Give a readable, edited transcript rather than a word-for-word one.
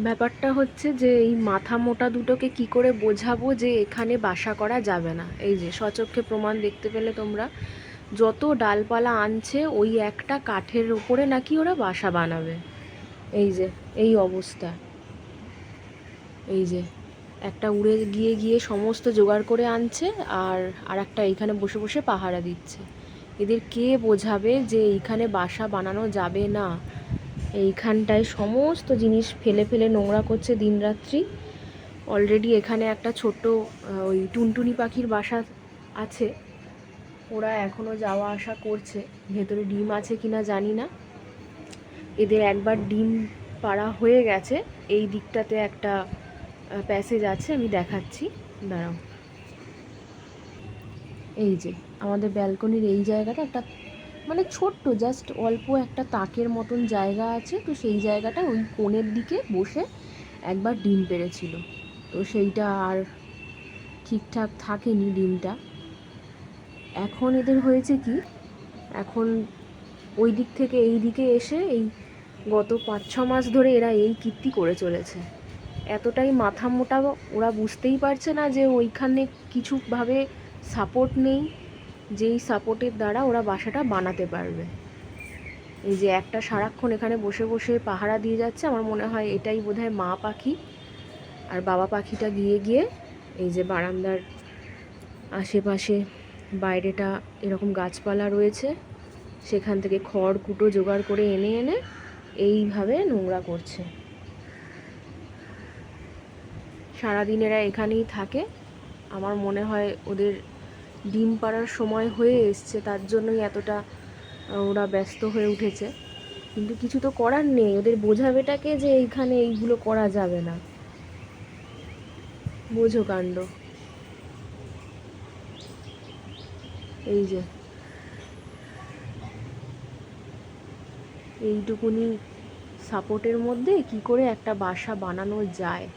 ব্যাপারটা হচ্ছে যে এই মাথা মোটা দুটোকে কি করে বোঝাবো যে এখানে বাসা করা যাবে না। এই যে সচক্ষে প্রমাণ দেখতে পেলে তোমরা, যত ডালপালা আনছে ওই একটা কাঠের উপরে নাকি ওরা বাসা বানাবে। এই যে এই অবস্থা, এই যে একটা উড়ে গিয়ে গিয়ে সমস্ত জোগাড় করে আনছে, আর একটা এইখানে বসে বসে পাহারা দিচ্ছে। এদের কে বোঝাবে যে এইখানে বাসা বানানো যাবে না। এইখানটায় সমস্ত জিনিস ফেলে ফেলে নোংরা করছে দিনরাত্রি। অলরেডি এখানে একটা ছোট্ট ওই টুনটুনি পাখির বাসা আছে, ওরা এখনও যাওয়া আসা করছে। ভেতরে ডিম আছে কিনা জানি না। এদের একবার ডিম পাড়া হয়ে গেছে। এই দিকটাতে একটা প্যাসেজ আছে, আমি দেখাচ্ছি, দাঁড়াও। এই যে আমাদের ব্যালকনির এই জায়গাটা একটা মানে ছোট্ট জাস্ট অল্প একটা তাকের মতন জায়গা আছে, তো সেই জায়গাটা ওই কোণের দিকে বসে একবার ডিম পেড়েছিল। তো সেইটা আর ঠিকঠাক থাকেনি ডিমটা। এখন এদের হয়েছে কি, এখন ওই দিক থেকে এই দিকে এসে এই গত 5-6 মাস ধরে এরা এই কীর্তি করে চলেছে। এতটাই মাথা মোটা, ওরা বুঝতেই পারছে না যে ওইখানে কিছুভাবে সাপোর্ট নেই, যেই সাপোর্টের দ্বারা ওরা বাসাটা বানাতে পারবে। এই যে একটা সারাক্ষণ এখানে বসে বসে পাহারা দিয়ে যাচ্ছে, আমার মনে হয় এটাই বোধহয় মা পাখি। আর বাবা পাখিটা গিয়ে গিয়ে এই যে বারান্দার আশেপাশে বাইরেটা এরকম গাছপালা রয়েছে, সেখান থেকে খড় কুটো জোগাড় করে এনে এনে এইভাবে নোংরা করছে। সারাদিন এরা এখানেই থাকে। আমার মনে হয় ওদের ডিম পাড়ার সময় হয়ে এসছে, তার জন্যই এতটা ওরা ব্যস্ত হয়ে উঠেছে। কিন্তু কিছু তো করার নেই, ওদের বোঝাবেটাকে যে এইখানে এইগুলো করা যাবে না। বোঝো কাণ্ড। এই যে এইটুকুনি সাপোর্টের মধ্যে কি করে একটা বাসা বানানো যায়।